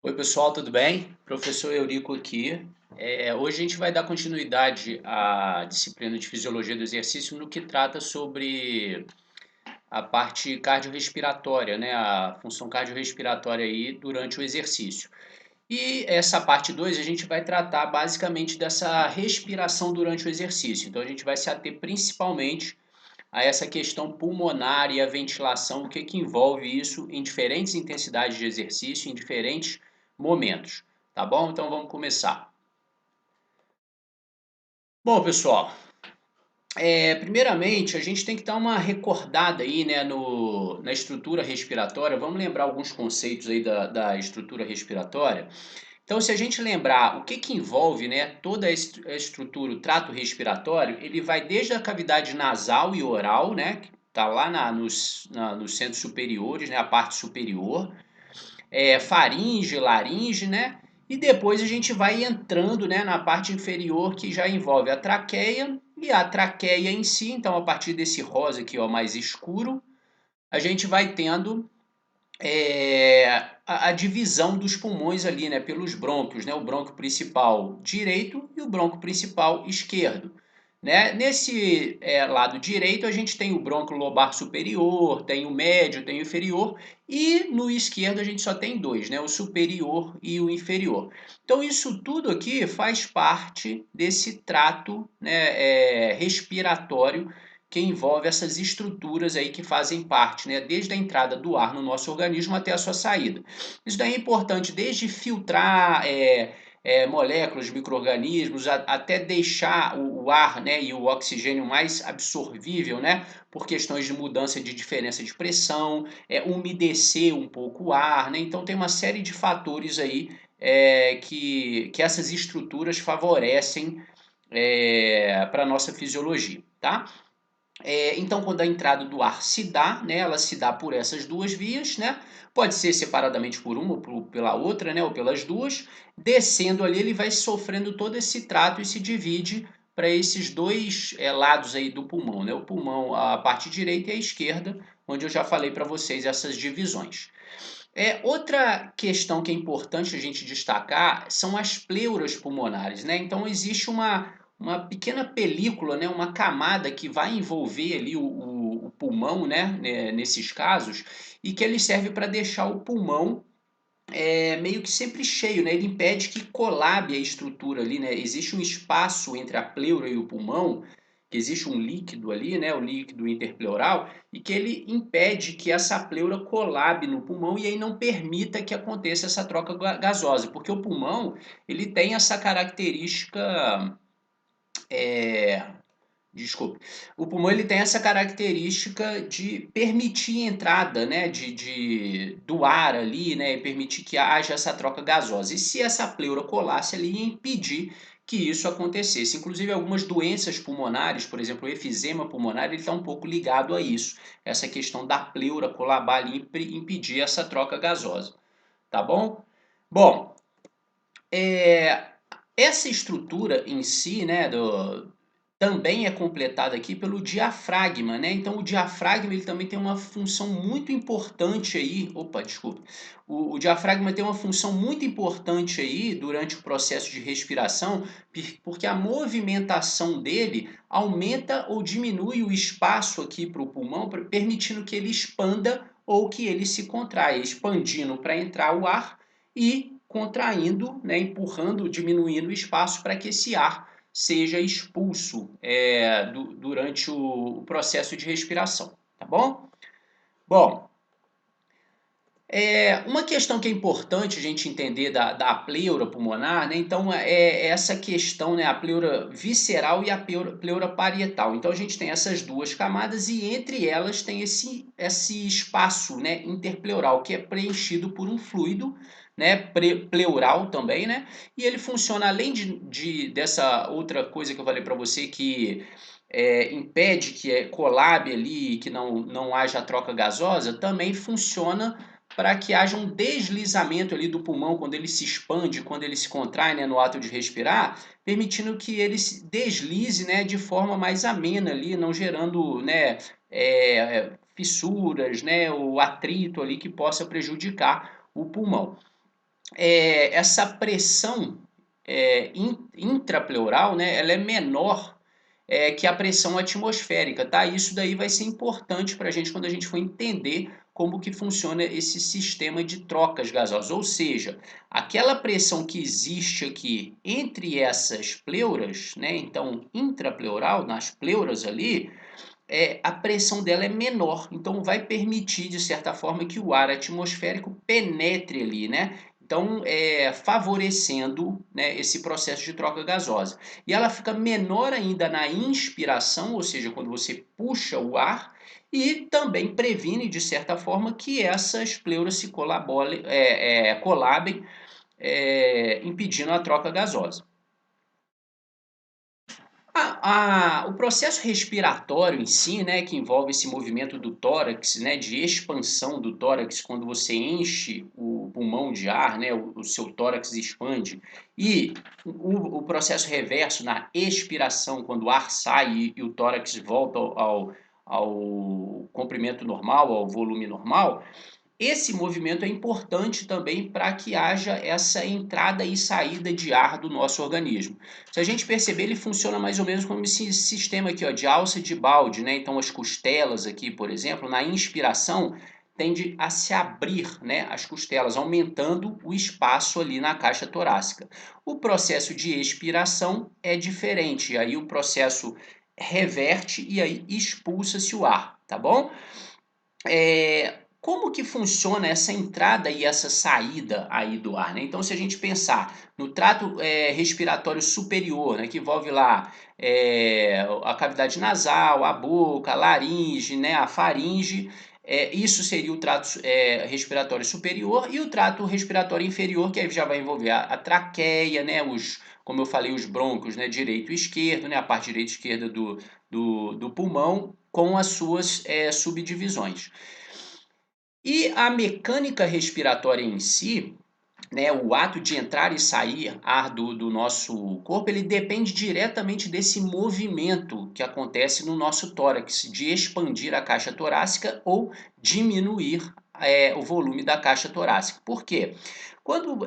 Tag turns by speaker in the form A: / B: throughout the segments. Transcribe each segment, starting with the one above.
A: Oi, pessoal, tudo bem? Professor Eurico aqui. Hoje a gente vai dar continuidade à disciplina de Fisiologia do Exercício no que trata sobre a parte cardiorrespiratória, né? A função cardiorrespiratória aí durante o exercício. E essa parte 2 a gente vai tratar basicamente dessa respiração durante o exercício. Então a gente vai se ater principalmente a essa questão pulmonar e a ventilação, o que que envolve isso em diferentes intensidades de exercício, em diferentes momentos, tá bom? Então vamos começar. Bom, pessoal, primeiramente a gente tem que dar uma recordada aí, né, na estrutura respiratória. Vamos lembrar alguns conceitos aí da estrutura respiratória. Então, se a gente lembrar o que que envolve, né, toda a estrutura, o trato respiratório, ele vai desde a cavidade nasal e oral, né, que está lá nos centros superiores, né, a parte superior, faringe, laringe, né, e depois a gente vai entrando, né, na parte inferior que já envolve a traqueia e a traqueia em si. Então, a partir desse rosa aqui, ó, mais escuro, a gente vai tendo a divisão dos pulmões ali, né, pelos brônquios, né, o brônquio principal direito e o brônquio principal esquerdo. Né? Nesse lado direito, a gente tem o brônquio lobar superior, tem o médio, tem o inferior, e no esquerdo a gente só tem dois, né? O superior e o inferior. Então, isso tudo aqui faz parte desse trato, né, respiratório que envolve essas estruturas aí que fazem parte, né, desde a entrada do ar no nosso organismo até a sua saída. Isso daí é importante desde filtrar moléculas, micro-organismos, até deixar o ar, né, e o oxigênio mais absorvível, né, por questões de mudança de diferença de pressão, umedecer um pouco o ar, né, então tem uma série de fatores aí que essas estruturas favorecem para a nossa fisiologia, tá? Então, quando a entrada do ar se dá, né, ela se dá por essas duas vias, né, pode ser separadamente por uma ou pela outra, né, ou pelas duas. Descendo ali, ele vai sofrendo todo esse trato e se divide para esses dois lados aí do pulmão, né, o pulmão, a parte direita e a esquerda, onde eu já falei para vocês essas divisões. Outra questão que é importante a gente destacar são as pleuras pulmonares, né? Então existe uma pequena película, né? Uma camada que vai envolver ali o pulmão, né? Nesses casos, e que ele serve para deixar o pulmão meio que sempre cheio, né? Ele impede que colabe a estrutura ali, né? Existe um espaço entre a pleura e o pulmão, que existe um líquido ali, né? O líquido interpleural, e que ele impede que essa pleura colabe no pulmão e aí não permita que aconteça essa troca gasosa, porque o pulmão ele tem essa característica é, desculpe. O pulmão ele tem essa característica de permitir a entrada, né, do ar ali, né, e permitir que haja essa troca gasosa. E se essa pleura colasse ali, ia impedir que isso acontecesse. Inclusive, algumas doenças pulmonares, por exemplo, o efizema pulmonar, ele está um pouco ligado a isso. Essa questão da pleura colabar ali e impedir essa troca gasosa. Tá bom? Bom, essa estrutura em si, né, também é completada aqui pelo diafragma, né? Então o diafragma ele também tem uma função muito importante aí. Opa, desculpa. O diafragma tem uma função muito importante aí durante o processo de respiração, porque a movimentação dele aumenta ou diminui o espaço aqui para o pulmão, permitindo que ele expanda ou que ele se contraia, expandindo para entrar o ar e contraindo, né, empurrando, diminuindo o espaço para que esse ar seja expulso durante o processo de respiração, tá bom? Bom, uma questão que é importante a gente entender da pleura pulmonar, né? Então, essa questão, né? A pleura visceral e a pleura parietal. Então, a gente tem essas duas camadas e entre elas tem esse espaço, né? Interpleural, que é preenchido por um fluido, né? Pleural também, né? E ele funciona, além dessa outra coisa que eu falei para você, que impede que colabe ali, que não haja troca gasosa, também funciona para que haja um deslizamento ali do pulmão quando ele se expande, quando ele se contrai, né, no ato de respirar, permitindo que ele se deslize, né, de forma mais amena ali, não gerando, né, fissuras, né, o atrito ali que possa prejudicar o pulmão. essa pressão intrapleural, né, ela é menor que a pressão atmosférica, tá? Isso daí vai ser importante para a gente quando a gente for entender como que funciona esse sistema de trocas gasosas, ou seja, aquela pressão que existe aqui entre essas pleuras, né? Então, intrapleural, nas pleuras ali, a pressão dela é menor, então vai permitir, de certa forma, que o ar atmosférico penetre ali, né? Então, favorecendo, né, esse processo de troca gasosa. E ela fica menor ainda na inspiração, ou seja, quando você puxa o ar, e também previne, de certa forma, que essas pleuras se colabem, impedindo a troca gasosa. O processo respiratório em si, né, que envolve esse movimento do tórax, né, de expansão do tórax, quando você enche o pulmão de ar, né, o seu tórax expande, e o processo reverso na expiração, quando o ar sai e o tórax volta ao comprimento normal, ao volume normal. Esse movimento é importante também para que haja essa entrada e saída de ar do nosso organismo. Se a gente perceber, ele funciona mais ou menos como esse sistema aqui, ó, de alça de balde, né? Então, as costelas aqui, por exemplo, na inspiração, tende a se abrir, né, as costelas, aumentando o espaço ali na caixa torácica. O processo de expiração é diferente, aí o processo reverte e aí expulsa-se o ar, tá bom? Como que funciona essa entrada e essa saída aí do ar, né? Então, se a gente pensar no trato respiratório superior, né, que envolve lá a cavidade nasal, a boca, a laringe, né, a faringe, isso seria o trato respiratório superior, e o trato respiratório inferior, que aí já vai envolver a traqueia, né, como eu falei, os brônquios, né, direito e esquerdo, né, a parte direita e esquerda do pulmão, com as suas subdivisões. E a mecânica respiratória em si, né, o ato de entrar e sair ar do nosso corpo, ele depende diretamente desse movimento que acontece no nosso tórax, de expandir a caixa torácica ou diminuir o volume da caixa torácica. Por quê? Quando,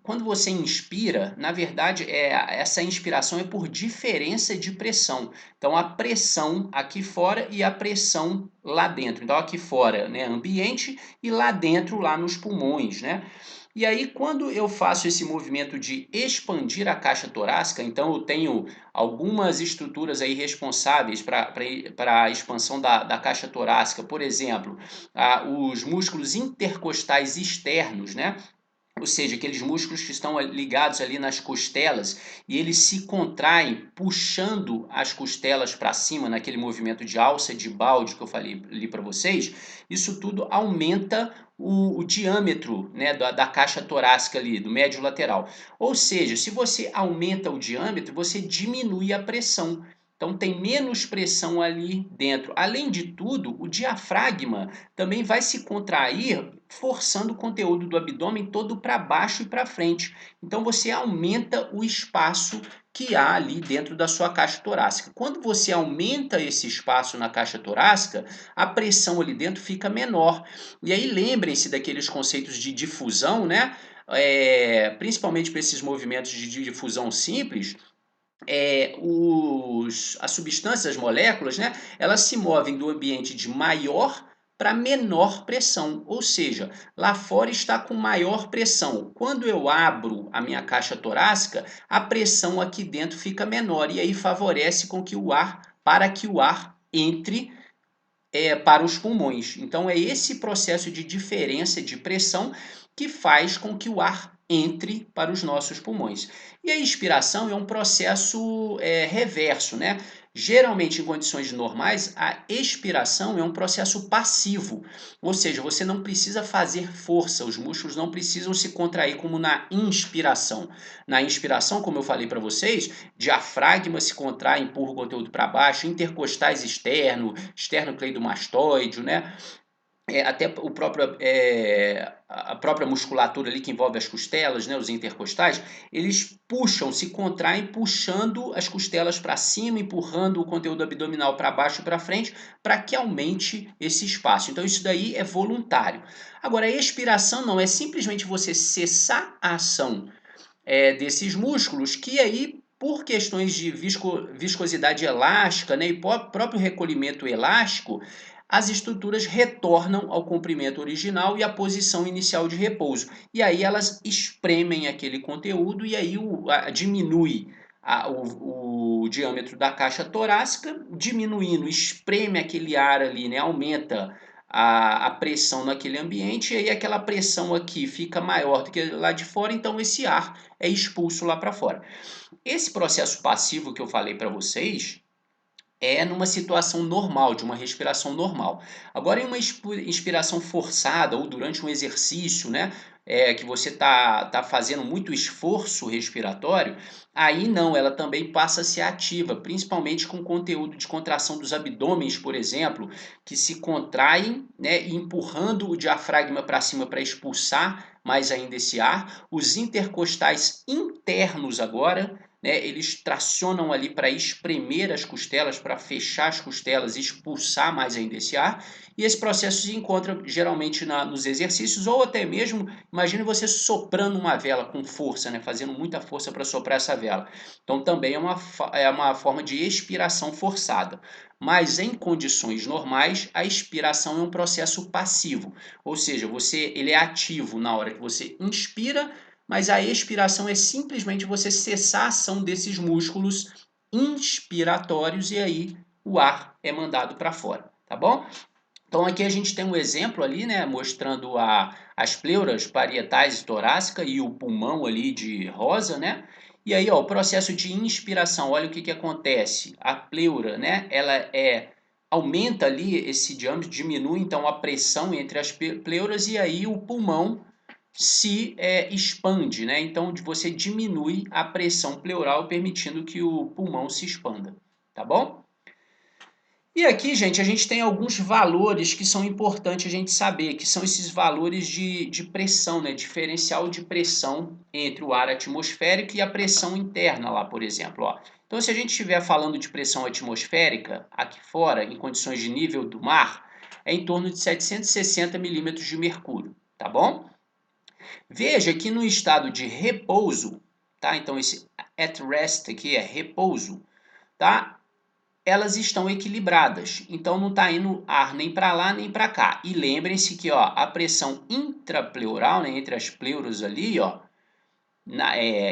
A: quando você inspira, na verdade, essa inspiração é por diferença de pressão. Então, a pressão aqui fora e a pressão lá dentro. Então, aqui fora, né, ambiente, e lá dentro, lá nos pulmões, né? E aí, quando eu faço esse movimento de expandir a caixa torácica, então eu tenho algumas estruturas aí responsáveis para a expansão da caixa torácica, por exemplo, os músculos intercostais externos, né? Ou seja, aqueles músculos que estão ligados ali nas costelas e eles se contraem, puxando as costelas para cima, naquele movimento de alça de balde que eu falei ali para vocês. Isso tudo aumenta o diâmetro, né, da caixa torácica ali, do médio lateral. Ou seja, se você aumenta o diâmetro, você diminui a pressão. Então tem menos pressão ali dentro. Além de tudo, o diafragma também vai se contrair, forçando o conteúdo do abdômen todo para baixo e para frente. Então você aumenta o espaço que há ali dentro da sua caixa torácica. Quando você aumenta esse espaço na caixa torácica, a pressão ali dentro fica menor. E aí lembrem-se daqueles conceitos de difusão, né? Principalmente para esses movimentos de difusão simples, as substâncias, as moléculas, né, elas se movem do ambiente de maior para menor pressão, ou seja, lá fora está com maior pressão. Quando eu abro a minha caixa torácica, a pressão aqui dentro fica menor e aí favorece para que o ar entre para os pulmões. Então é esse processo de diferença de pressão que faz com que o ar entre para os nossos pulmões. E a expiração é um processo reverso, né? Geralmente, em condições normais, a expiração é um processo passivo, ou seja, você não precisa fazer força, os músculos não precisam se contrair como na inspiração. Na inspiração, como eu falei para vocês, diafragma se contrai, empurra o conteúdo para baixo, intercostais esternocleidomastoide, né? Até o próprio a própria musculatura ali que envolve as costelas, né, os intercostais, eles puxam, se contraem, puxando as costelas para cima, empurrando o conteúdo abdominal para baixo e para frente, para que aumente esse espaço. Então isso daí é voluntário. Agora, a expiração não, é simplesmente você cessar a ação desses músculos, que aí, por questões de viscosidade elástica, né, e próprio recolhimento elástico, as estruturas retornam ao comprimento original e à posição inicial de repouso. E aí elas espremem aquele conteúdo e aí diminui o diâmetro da caixa torácica, diminuindo, espreme aquele ar ali, né, aumenta a pressão naquele ambiente, e aí aquela pressão aqui fica maior do que lá de fora, então esse ar é expulso lá para fora. Esse processo passivo que eu falei para vocês é numa situação normal, de uma respiração normal. Agora, em uma inspiração forçada ou durante um exercício, né, que você tá fazendo muito esforço respiratório, aí não, ela também passa a ser ativa, principalmente com conteúdo de contração dos abdômenes, por exemplo, que se contraem, né, empurrando o diafragma para cima para expulsar mais ainda esse ar. Os intercostais internos agora, né, eles tracionam ali para espremer as costelas, para fechar as costelas e expulsar mais ainda esse ar. E esse processo se encontra geralmente nos exercícios, ou até mesmo, imagine você soprando uma vela com força, né, fazendo muita força para soprar essa vela. Então também é uma forma de expiração forçada. Mas em condições normais, a expiração é um processo passivo, ou seja, ele é ativo na hora que você inspira, mas a expiração é simplesmente você cessar a ação desses músculos inspiratórios e aí o ar é mandado para fora, tá bom? Então aqui a gente tem um exemplo ali, né, mostrando as pleuras parietais torácica e o pulmão ali de rosa, né? E aí, ó, o processo de inspiração, olha o que acontece. A pleura, né, aumenta ali esse diâmetro, diminui então a pressão entre as pleuras e aí o pulmão se expande, né? Então você diminui a pressão pleural, permitindo que o pulmão se expanda, tá bom? E aqui, gente, a gente tem alguns valores que são importantes a gente saber, que são esses valores de pressão, né? Diferencial de pressão entre o ar atmosférico e a pressão interna lá, por exemplo, ó. Então, se a gente estiver falando de pressão atmosférica aqui fora, em condições de nível do mar, é em torno de 760 milímetros de mercúrio, tá bom? Veja que no estado de repouso, tá? Então esse at rest aqui é repouso, tá? Elas estão equilibradas, então não está indo ar nem para lá nem para cá. E lembrem-se que, ó, a pressão intrapleural, né, entre as pleuras ali, ó,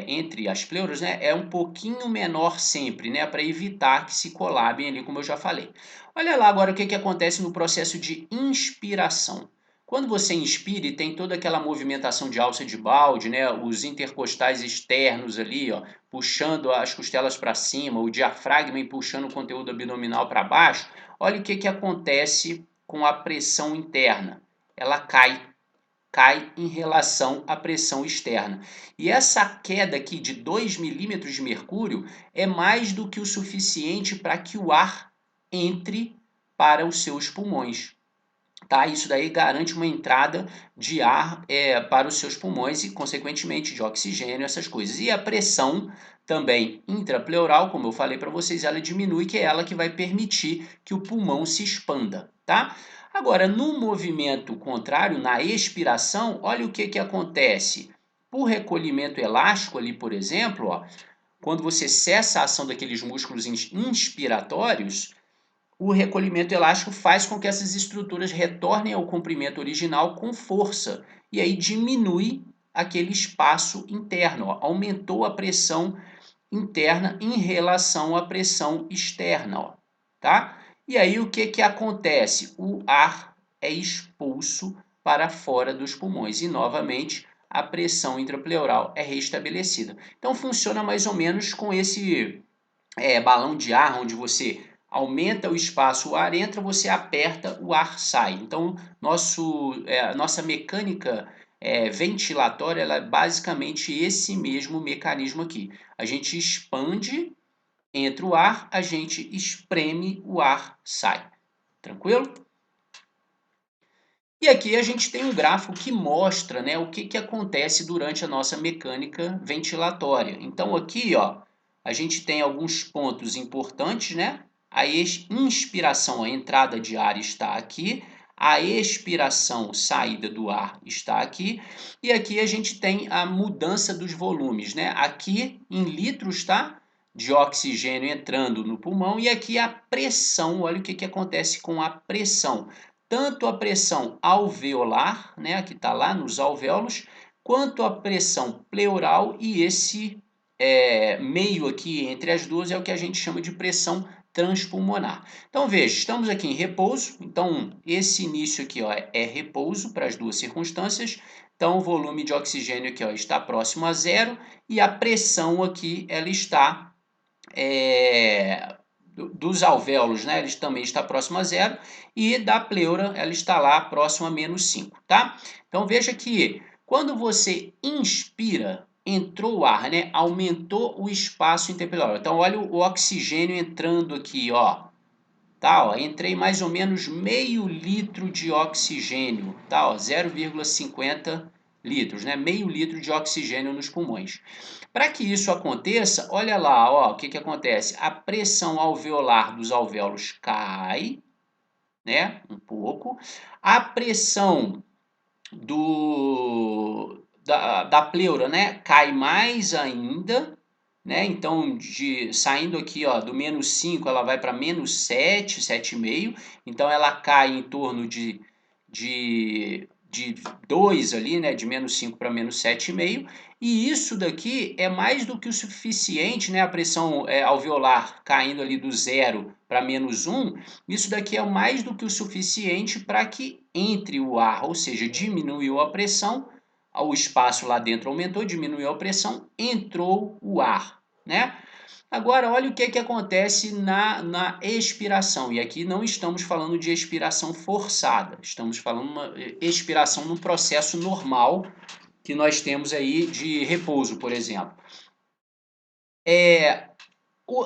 A: entre as pleuras, né, é um pouquinho menor sempre, né, para evitar que se colabem ali, como eu já falei. Olha lá agora o que acontece no processo de inspiração. Quando você inspira e tem toda aquela movimentação de alça de balde, né, os intercostais externos ali, ó, puxando as costelas para cima, o diafragma puxando o conteúdo abdominal para baixo, olha o que acontece com a pressão interna. Ela cai em relação à pressão externa. E essa queda aqui de 2 milímetros de mercúrio é mais do que o suficiente para que o ar entre para os seus pulmões. Tá? Isso daí garante uma entrada de ar para os seus pulmões e, consequentemente, de oxigênio, essas coisas. E a pressão também intrapleural, como eu falei para vocês, ela diminui, que é ela que vai permitir que o pulmão se expanda. Tá? Agora, no movimento contrário, na expiração, olha o que acontece. Por recolhimento elástico ali, por exemplo, ó, quando você cessa a ação daqueles músculos inspiratórios, o recolhimento elástico faz com que essas estruturas retornem ao comprimento original com força e aí diminui aquele espaço interno, ó. Aumentou a pressão interna em relação à pressão externa, ó, tá? E aí o que acontece? O ar é expulso para fora dos pulmões e novamente a pressão intrapleural é restabelecida. Então funciona mais ou menos com esse balão de ar, onde você aumenta o espaço, o ar entra, você aperta, o ar sai. Então, nossa mecânica ventilatória ela é basicamente esse mesmo mecanismo aqui. A gente expande, entra o ar, a gente espreme, o ar sai. Tranquilo? E aqui a gente tem um gráfico que mostra, né, o que acontece durante a nossa mecânica ventilatória. Então aqui, ó, a gente tem alguns pontos importantes, né? A inspiração, a entrada de ar está aqui, a expiração, saída do ar está aqui, e aqui a gente tem a mudança dos volumes, né? Aqui em litros, tá? De oxigênio entrando no pulmão, e aqui a pressão, olha o que acontece com a pressão. Tanto a pressão alveolar, né, que está lá nos alvéolos, quanto a pressão pleural, e esse meio aqui entre as duas é o que a gente chama de pressão transpulmonar. Então veja, estamos aqui em repouso, então esse início aqui, ó, é repouso para as duas circunstâncias, então o volume de oxigênio aqui, ó, está próximo a zero, e a pressão aqui ela está dos alvéolos, né, ele também está próximo a zero, e da pleura ela está lá próximo a -5, tá? Então veja que quando você inspira, entrou o ar, né, aumentou o espaço interpelviano. Então olha o oxigênio entrando aqui, ó. Tá, ó, entrei mais ou menos meio litro de oxigênio, tá, ó, 0,50 litros, né, meio litro de oxigênio nos pulmões. Para que isso aconteça, olha lá, ó, o que acontece? A pressão alveolar dos alvéolos cai, né, um pouco. A pressão da pleura, né, cai mais ainda, né? Então, saindo aqui, ó, do -5, ela vai para -7, 7,5. Então, ela cai em torno de 2 ali, né? De -5 para -7,5. E isso daqui é mais do que o suficiente, né? A pressão alveolar caindo ali do 0 para -1. Isso daqui é mais do que o suficiente para que entre o ar, ou seja, diminuiu a pressão, o espaço lá dentro aumentou, diminuiu a pressão, entrou o ar, né? Agora, olha o que acontece na expiração. E aqui não estamos falando de expiração forçada, estamos falando de uma expiração no processo normal que nós temos aí de repouso, por exemplo.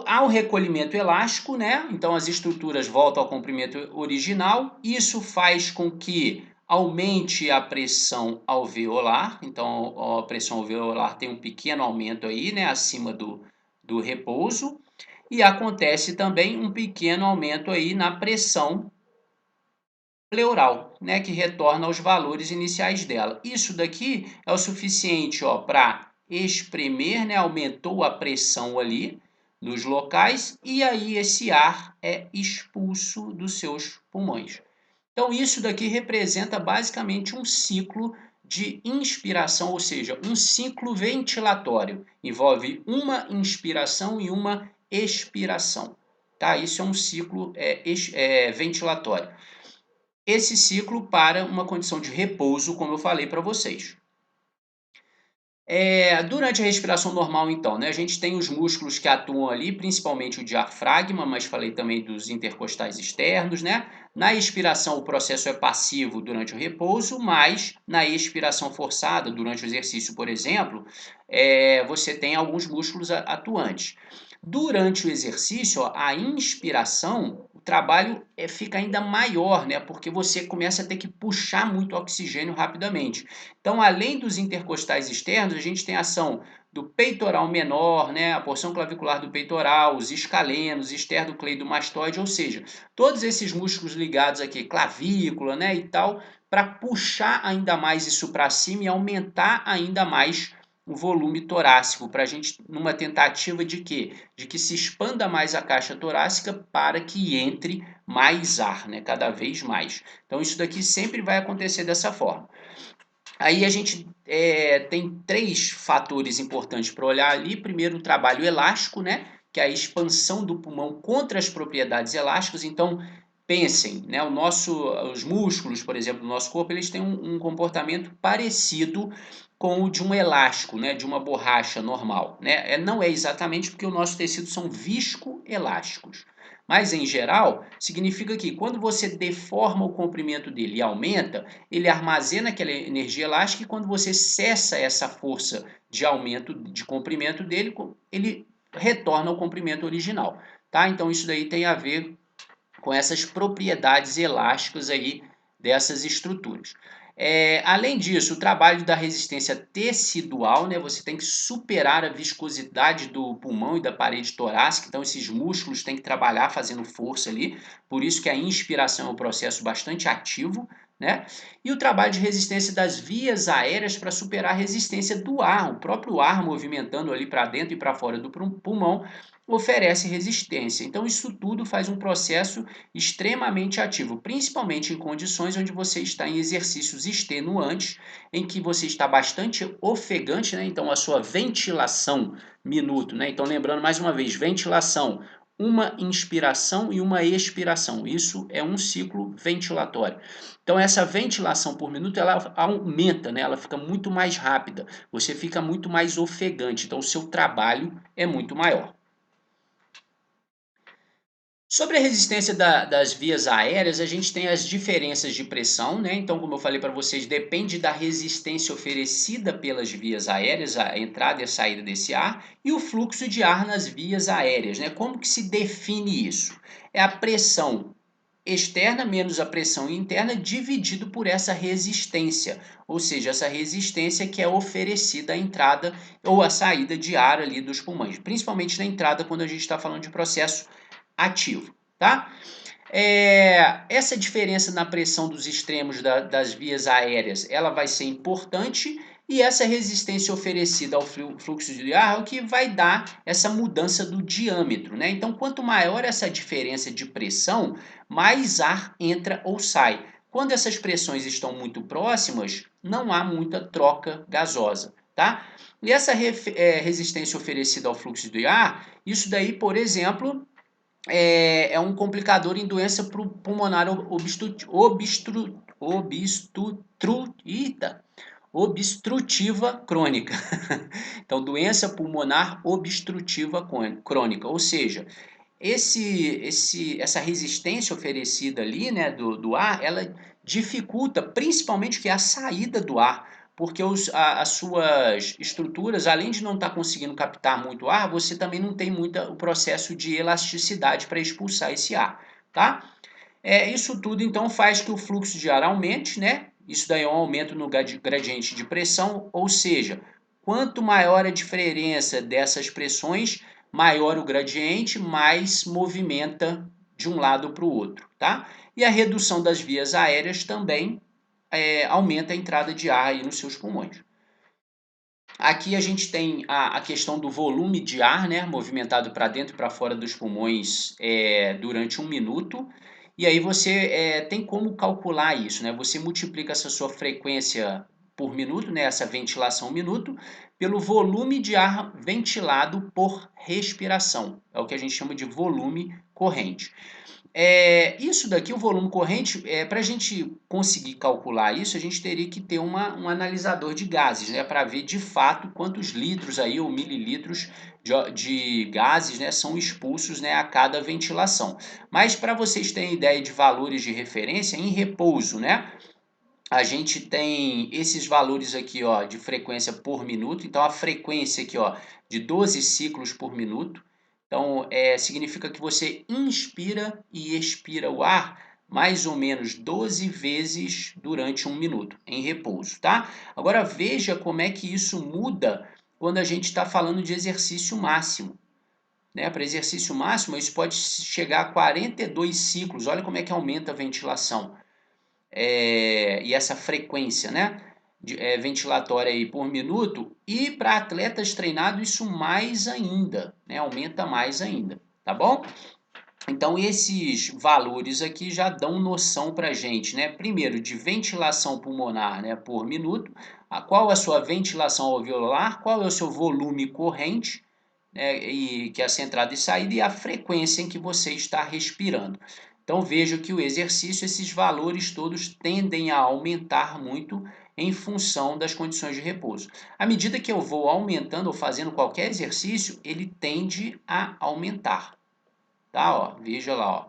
A: Há o recolhimento elástico, né? Então as estruturas voltam ao comprimento original. Isso faz com que aumente a pressão alveolar. Então a pressão alveolar tem um pequeno aumento aí, né? Acima do repouso. E acontece também um pequeno aumento aí na pressão pleural, né? Que retorna aos valores iniciais dela. Isso daqui é o suficiente, ó, para espremer, né? Aumentou a pressão ali nos locais, e aí esse ar é expulso dos seus pulmões. Então isso daqui representa basicamente um ciclo de inspiração, ou seja, um ciclo ventilatório. Envolve uma inspiração e uma expiração. Tá? Isso é um ciclo ventilatório. Esse ciclo para uma condição de repouso, como eu falei para vocês. Durante a respiração normal, então, né, a gente tem os músculos que atuam ali, principalmente o diafragma, mas falei também dos intercostais externos, né? Na expiração, o processo é passivo durante o repouso, mas na expiração forçada, durante o exercício, por exemplo, você tem alguns músculos atuantes. Durante o exercício, ó, a inspiração, o trabalho fica ainda maior, né? Porque você começa a ter que puxar muito oxigênio rapidamente. Então, além dos intercostais externos, a gente tem a ação do peitoral menor, né, a porção clavicular do peitoral, os escalenos, esternocleidomastoide, ou seja, todos esses músculos ligados aqui, clavícula, né, e tal, para puxar ainda mais isso para cima e aumentar ainda mais o volume torácico, para a gente, numa tentativa de quê? De que se expanda mais a caixa torácica para que entre mais ar, né, cada vez mais. Então, isso daqui sempre vai acontecer dessa forma. Aí a gente tem 3 fatores importantes para olhar ali. Primeiro, o trabalho elástico, né? Que é a expansão do pulmão contra as propriedades elásticas. Então, pensem, né? Os músculos, por exemplo, do nosso corpo, eles têm um comportamento parecido com o de um elástico, né? De uma borracha normal, né? Não é exatamente porque o nosso tecido são viscoelásticos. Mas, em geral, significa que quando você deforma o comprimento dele e aumenta, ele armazena aquela energia elástica, e quando você cessa essa força de aumento de comprimento dele, ele retorna ao comprimento original. Tá? Então isso daí tem a ver com essas propriedades elásticas aí dessas estruturas. Além disso, o trabalho da resistência tecidual, né? Você tem que superar a viscosidade do pulmão e da parede torácica, então esses músculos têm que trabalhar fazendo força ali, por isso que a inspiração é um processo bastante ativo, né? E o trabalho de resistência das vias aéreas para superar a resistência do ar, o próprio ar movimentando ali para dentro e para fora do pulmão oferece resistência. Então isso tudo faz um processo extremamente ativo, principalmente em condições onde você está em exercícios extenuantes, em que você está bastante ofegante, né? Então a sua ventilação minuto, né? Então lembrando mais uma vez, ventilação, uma inspiração e uma expiração. Isso é um ciclo ventilatório. Então essa ventilação por minuto ela aumenta, né? Ela fica muito mais rápida. Você fica muito mais ofegante. Então o seu trabalho é muito maior. Sobre a resistência das vias aéreas, a gente tem as diferenças de pressão, né? Então, como eu falei para vocês, depende da resistência oferecida pelas vias aéreas, a entrada e a saída desse ar, e o fluxo de ar nas vias aéreas, né? Como que se define isso? É a pressão externa menos a pressão interna dividido por essa resistência, ou seja, essa resistência que é oferecida à entrada ou à saída de ar ali dos pulmões, principalmente na entrada quando a gente está falando de processo ativo, tá? Essa diferença na pressão dos extremos das vias aéreas, ela vai ser importante e essa resistência oferecida ao fluxo de ar é o que vai dar essa mudança do diâmetro, né? Então, quanto maior essa diferença de pressão, mais ar entra ou sai. Quando essas pressões estão muito próximas, não há muita troca gasosa, tá? E essa resistência oferecida ao fluxo de ar, isso daí, por exemplo, é um complicador em doença pulmonar obstrutiva crônica. Então, doença pulmonar obstrutiva crônica, ou seja, essa resistência oferecida ali, né, do ar, ela dificulta principalmente que é a saída do ar, porque as suas estruturas, além de não estar conseguindo captar muito ar, você também não tem muito o processo de elasticidade para expulsar esse ar, tá? Isso tudo então faz que o fluxo de ar aumente, né? Isso daí é um aumento no gradiente de pressão, ou seja, quanto maior a diferença dessas pressões, maior o gradiente, mais movimenta de um lado para o outro, tá? E a redução das vias aéreas também aumenta a entrada de ar aí nos seus pulmões. Aqui a gente tem a questão do volume de ar, né, movimentado para dentro e para fora dos pulmões durante 1 minuto. E aí você tem como calcular isso, né? Você multiplica essa sua frequência por minuto, né, essa ventilação minuto, pelo volume de ar ventilado por respiração. É o que a gente chama de volume corrente. Isso daqui, o volume corrente, para a gente conseguir calcular isso, a gente teria que ter um analisador de gases, né, para ver de fato quantos litros aí, ou mililitros de gases, né, são expulsos, né, a cada ventilação. Mas para vocês terem ideia de valores de referência, em repouso, né, a gente tem esses valores aqui, ó, de frequência por minuto. Então, a frequência aqui, ó, de 12 ciclos por minuto. Então, significa que você inspira e expira o ar mais ou menos 12 vezes durante 1 minuto, em repouso, tá? Agora, veja como é que isso muda quando a gente está falando de exercício máximo. Né? Para exercício máximo, isso pode chegar a 42 ciclos. Olha como é que aumenta a ventilação e essa frequência, né, ventilatória aí por minuto, e para atletas treinados isso mais ainda, né, aumenta mais ainda, tá bom? Então esses valores aqui já dão noção para a gente, né? Primeiro de ventilação pulmonar, né, por minuto, qual a sua ventilação alveolar, qual é o seu volume corrente, né, e que é essa entrada e saída, e a frequência em que você está respirando. Então vejo que o exercício, esses valores todos tendem a aumentar muito em função das condições de repouso. À medida que eu vou aumentando ou fazendo qualquer exercício, ele tende a aumentar. Tá? Ó, veja lá, ó,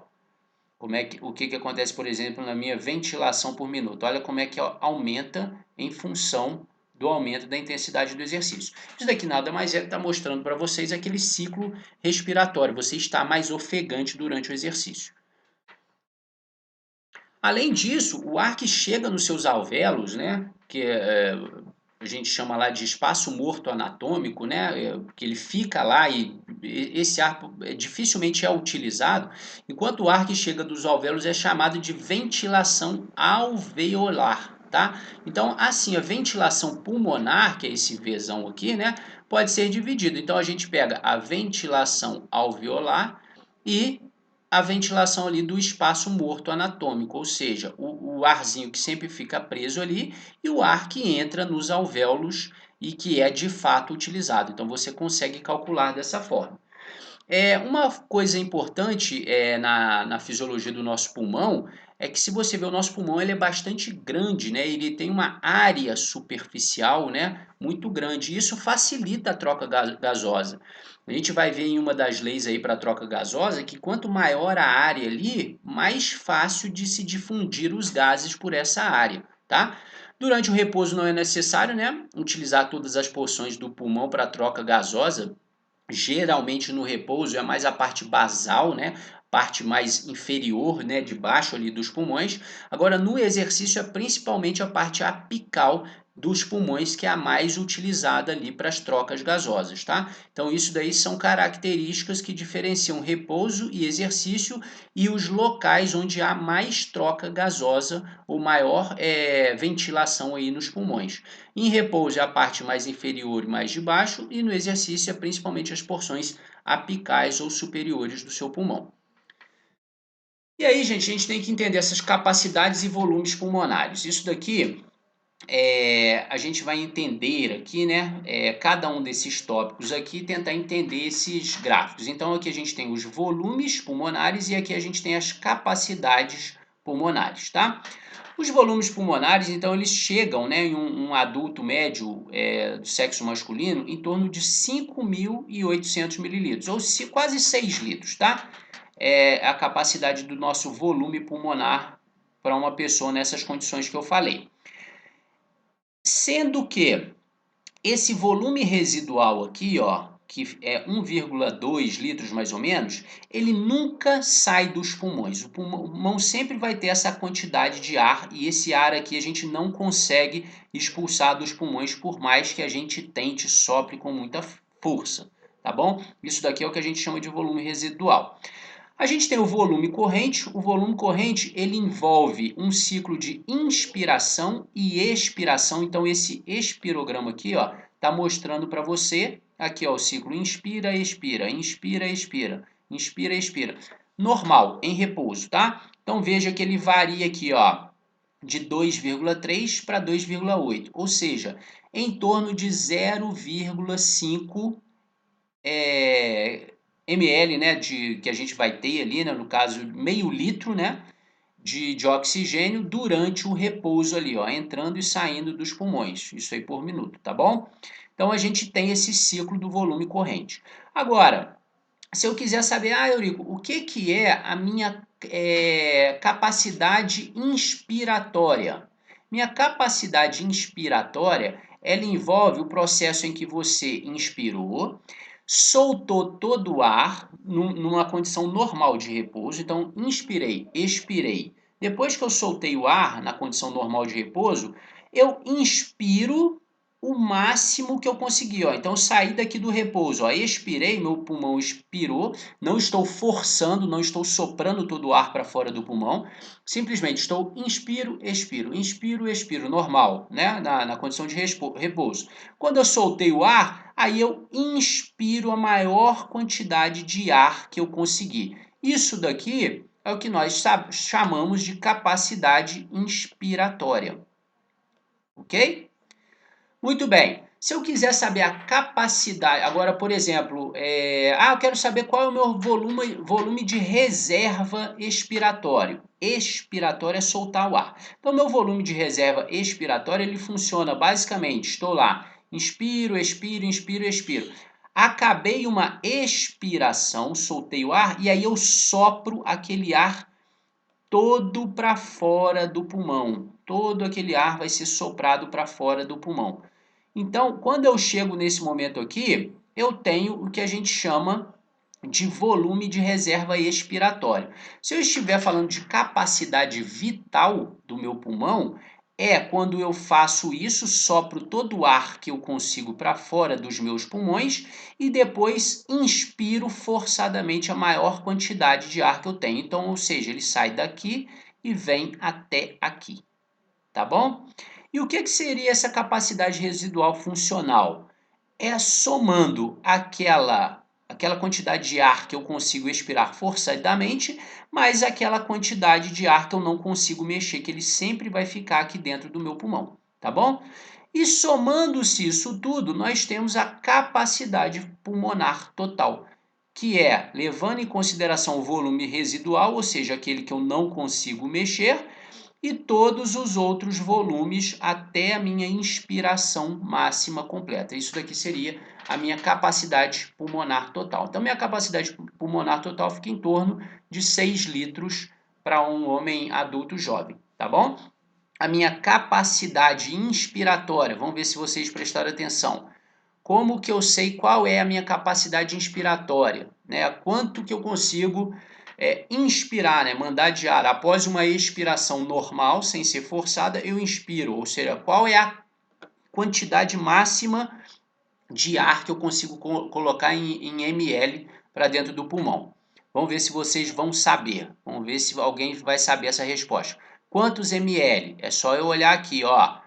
A: o que acontece, por exemplo, na minha ventilação por minuto. Olha como é que aumenta em função do aumento da intensidade do exercício. Isso daqui nada mais é que está mostrando para vocês aquele ciclo respiratório. Você está mais ofegante durante o exercício. Além disso, o ar que chega nos seus alvéolos, né, a gente chama lá de espaço morto anatômico, né, que ele fica lá e esse ar dificilmente é utilizado, enquanto o ar que chega dos alvéolos é chamado de ventilação alveolar, tá? Então, assim, a ventilação pulmonar, que é esse Vzão aqui, né, pode ser dividido. Então, a gente pega a ventilação alveolar e a ventilação ali do espaço morto anatômico, ou seja, o arzinho que sempre fica preso ali e o ar que entra nos alvéolos e que é de fato utilizado. Então você consegue calcular dessa forma. Uma coisa importante na fisiologia do nosso pulmão é que se você ver o nosso pulmão ele é bastante grande, né? Ele tem uma área superficial, né, muito grande. E isso facilita a troca gasosa. A gente vai ver em uma das leis aí para a troca gasosa que quanto maior a área ali, mais fácil de se difundir os gases por essa área, tá? Durante o repouso não é necessário, né, utilizar todas as porções do pulmão para a troca gasosa. Geralmente no repouso é mais a parte basal, né? Parte mais inferior, né? De baixo ali dos pulmões. Agora no exercício é principalmente a parte apical dos pulmões que é a mais utilizada ali para as trocas gasosas, tá? Então isso daí são características que diferenciam repouso e exercício e os locais onde há mais troca gasosa ou maior ventilação aí nos pulmões. Em repouso é a parte mais inferior e mais de baixo, e no exercício é principalmente as porções apicais ou superiores do seu pulmão. E aí, gente, a gente tem que entender essas capacidades e volumes pulmonares. Isso daqui a gente vai entender aqui, né? Cada um desses tópicos aqui, tentar entender esses gráficos. Então, aqui a gente tem os volumes pulmonares e aqui a gente tem as capacidades pulmonares, tá? Os volumes pulmonares, então, eles chegam, né, em um adulto médio do sexo masculino em torno de 5.800 mililitros, ou quase 6 litros, tá? É a capacidade do nosso volume pulmonar para uma pessoa nessas condições que eu falei. Sendo que esse volume residual aqui, ó, que é 1,2 litros mais ou menos, ele nunca sai dos pulmões. O pulmão sempre vai ter essa quantidade de ar e esse ar aqui a gente não consegue expulsar dos pulmões por mais que a gente tente, sopre com muita força, tá bom? Isso daqui é o que a gente chama de volume residual. A gente tem o volume corrente ele envolve um ciclo de inspiração e expiração, então esse expirograma aqui ó, está mostrando para você, aqui ó, o ciclo inspira, expira, inspira, expira, inspira, expira, normal, em repouso, tá? Então veja que ele varia aqui ó, de 2,3 para 2,8, ou seja, em torno de 0,5 ml, né, que a gente vai ter ali, né, no caso, meio litro, né, de oxigênio durante o repouso ali, ó, entrando e saindo dos pulmões, isso aí por minuto, tá bom? Então a gente tem esse ciclo do volume corrente. Agora, se eu quiser saber, Eurico, o que é a minha capacidade inspiratória? Minha capacidade inspiratória, ela envolve o processo em que você inspirou, soltou todo o ar numa condição normal de repouso. Então, inspirei, expirei. Depois que eu soltei o ar na condição normal de repouso, eu inspiro o máximo que eu conseguir. Ó. Então, eu saí daqui do repouso, ó, expirei, meu pulmão expirou, não estou forçando, não estou soprando todo o ar para fora do pulmão, simplesmente estou inspiro, expiro, normal, né? na condição de repouso. Quando eu soltei o ar, aí eu inspiro a maior quantidade de ar que eu conseguir. Isso daqui é o que nós chamamos de capacidade inspiratória. Ok? Muito bem. Se eu quiser saber a capacidade, agora, por exemplo, eu quero saber qual é o meu volume de reserva expiratório. Expiratório é soltar o ar. Então, meu volume de reserva expiratória, ele funciona basicamente, estou lá, inspiro, expiro, inspiro, expiro. Acabei uma expiração, soltei o ar, e aí eu sopro aquele ar todo para fora do pulmão. Todo aquele ar vai ser soprado para fora do pulmão. Então, quando eu chego nesse momento aqui, eu tenho o que a gente chama de volume de reserva expiratória. Se eu estiver falando de capacidade vital do meu pulmão, é quando eu faço isso, sopro todo o ar que eu consigo para fora dos meus pulmões e depois inspiro forçadamente a maior quantidade de ar que eu tenho. Então, ou seja, ele sai daqui e vem até aqui, tá bom? E o que seria essa capacidade residual funcional? É somando aquela quantidade de ar que eu consigo expirar forçadamente, mais aquela quantidade de ar que eu não consigo mexer, que ele sempre vai ficar aqui dentro do meu pulmão, tá bom? E somando-se isso tudo, nós temos a capacidade pulmonar total, que é, levando em consideração o volume residual, ou seja, aquele que eu não consigo mexer, e todos os outros volumes até a minha inspiração máxima completa. Isso daqui seria a minha capacidade pulmonar total. Então, minha capacidade pulmonar total fica em torno de 6 litros para um homem adulto jovem, tá bom? A minha capacidade inspiratória, vamos ver se vocês prestaram atenção. Como que eu sei qual é a minha capacidade inspiratória? Né? Quanto que eu consigo inspirar, né? Mandar de ar. Após uma expiração normal, sem ser forçada, eu inspiro. Ou seja, qual é a quantidade máxima de ar que eu consigo colocar em ml para dentro do pulmão? Vamos ver se vocês vão saber. Vamos ver se alguém vai saber essa resposta. Quantos ml? É só eu olhar aqui, ó.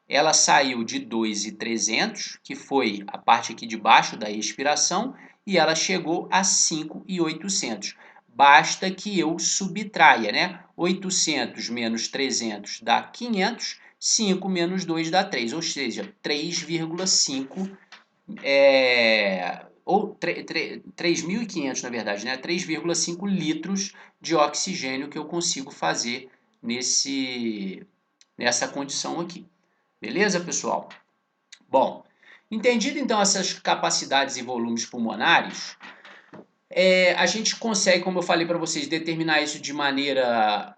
A: Ela saiu de 2.300, que foi a parte aqui de baixo da expiração, e ela chegou a 5.800. Basta que eu subtraia, né? 800 menos 300 dá 500, 5 menos 2 dá 3, ou seja, 3,5 ou 3.500 na verdade, né? 3,5 litros de oxigênio que eu consigo fazer nessa condição aqui. Beleza, pessoal? Bom, entendido então essas capacidades e volumes pulmonares, a gente consegue, como eu falei para vocês, determinar isso de maneira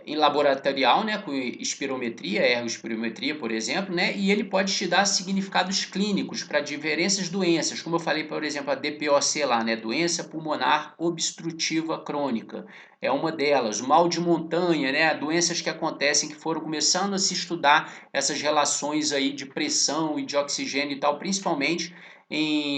A: em laboratorial, né, com espirometria, ergospirometria, por exemplo, né, e ele pode te dar significados clínicos para diversas doenças, como eu falei, por exemplo, a DPOC lá, né, doença pulmonar obstrutiva crônica, é uma delas, o mal de montanha, né, doenças que acontecem, que foram começando a se estudar essas relações aí de pressão e de oxigênio e tal, principalmente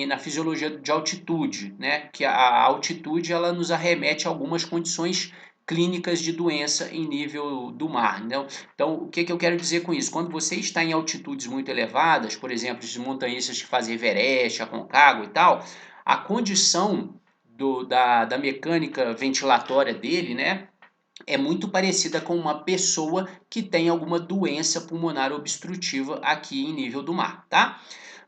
A: na fisiologia de altitude, né? Que a altitude ela nos arremete a algumas condições clínicas de doença em nível do mar. Então, o que eu quero dizer com isso? Quando você está em altitudes muito elevadas, por exemplo, os montanhistas que fazem Everest, Aconcagua e tal, a condição da mecânica ventilatória dele, né, é muito parecida com uma pessoa que tem alguma doença pulmonar obstrutiva aqui em nível do mar, tá?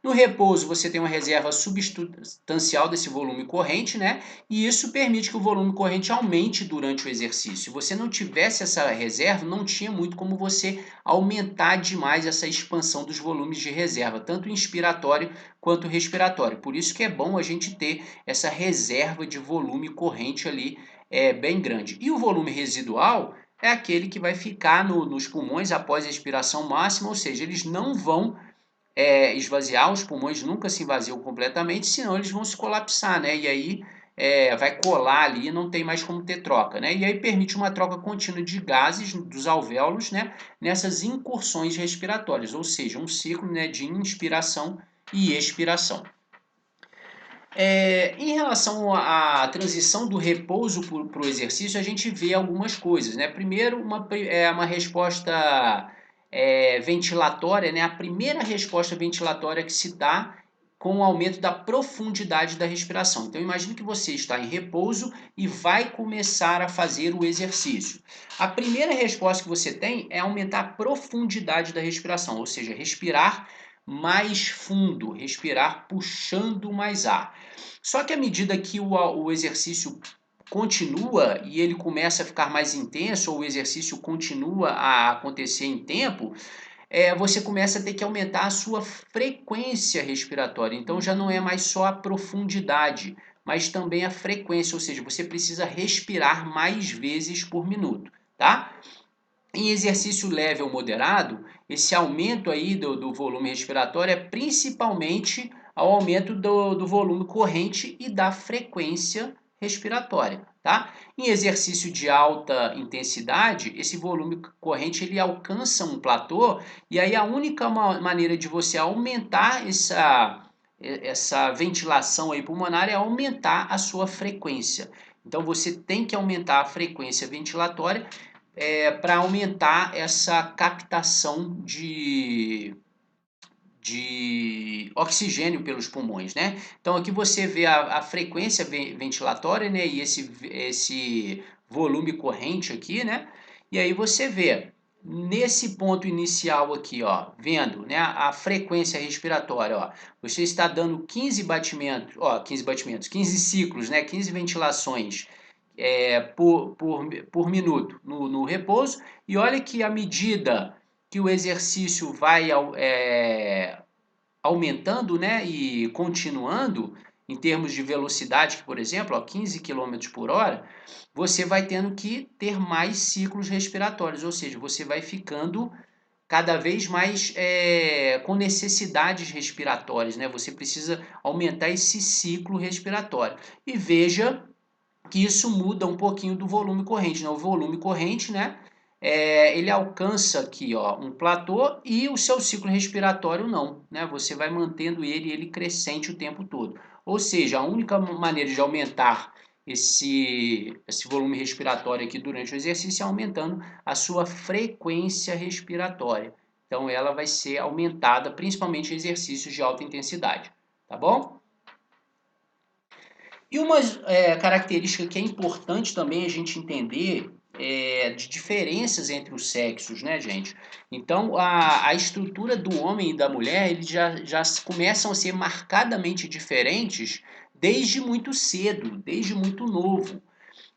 A: No repouso, você tem uma reserva substancial desse volume corrente, né? E isso permite que o volume corrente aumente durante o exercício. Se você não tivesse essa reserva, não tinha muito como você aumentar demais essa expansão dos volumes de reserva, tanto inspiratório quanto respiratório. Por isso que é bom a gente ter essa reserva de volume corrente ali bem grande. E o volume residual é aquele que vai ficar nos pulmões após a expiração máxima, ou seja, eles não vão esvaziar, os pulmões nunca se esvaziam completamente, senão eles vão se colapsar, né? E aí vai colar ali, não tem mais como ter troca, né? E aí permite uma troca contínua de gases dos alvéolos, né? Nessas incursões respiratórias, ou seja, um ciclo, né, de inspiração e expiração. Em relação à transição do repouso para o exercício, a gente vê algumas coisas, né? Primeiro, uma resposta ventilatória, né? A primeira resposta ventilatória que se dá com o aumento da profundidade da respiração. Então, imagine que você está em repouso e vai começar a fazer o exercício. A primeira resposta que você tem é aumentar a profundidade da respiração, ou seja, respirar mais fundo, respirar puxando mais ar. Só que à medida que o exercício continua e ele começa a ficar mais intenso, ou o exercício continua a acontecer em tempo, você começa a ter que aumentar a sua frequência respiratória. Então já não é mais só a profundidade, mas também a frequência, ou seja, você precisa respirar mais vezes por minuto, tá? Em exercício leve ou moderado, esse aumento aí do volume respiratório é principalmente ao aumento do volume corrente e da frequência respiratória, tá? Em exercício de alta intensidade, esse volume corrente ele alcança um platô e aí a única maneira de você aumentar essa ventilação aí pulmonar é aumentar a sua frequência. Então você tem que aumentar a frequência ventilatória para aumentar essa captação de oxigênio pelos pulmões, né? Então aqui você vê a frequência ventilatória, né? E esse volume corrente aqui, né? E aí você vê nesse ponto inicial aqui, ó, vendo, né? A frequência respiratória, ó, você está dando 15 batimentos, ó, 15 batimentos, 15 ciclos, né? 15 ventilações por minuto no repouso. E olha que à medida que o exercício vai aumentando, né, e continuando, em termos de velocidade, que, por exemplo, ó, 15 km por hora, você vai tendo que ter mais ciclos respiratórios, ou seja, você vai ficando cada vez mais com necessidades respiratórias, né? Você precisa aumentar esse ciclo respiratório. E veja que isso muda um pouquinho do volume corrente, né? O volume corrente, né? Ele alcança aqui, ó, um platô e o seu ciclo respiratório não, né? Você vai mantendo ele crescente o tempo todo. Ou seja, a única maneira de aumentar esse volume respiratório aqui durante o exercício é aumentando a sua frequência respiratória. Então ela vai ser aumentada, principalmente em exercícios de alta intensidade, tá bom? E uma característica que é importante também a gente entender de diferenças entre os sexos, né, gente? Então, a estrutura do homem e da mulher, eles já começam a ser marcadamente diferentes desde muito cedo, desde muito novo.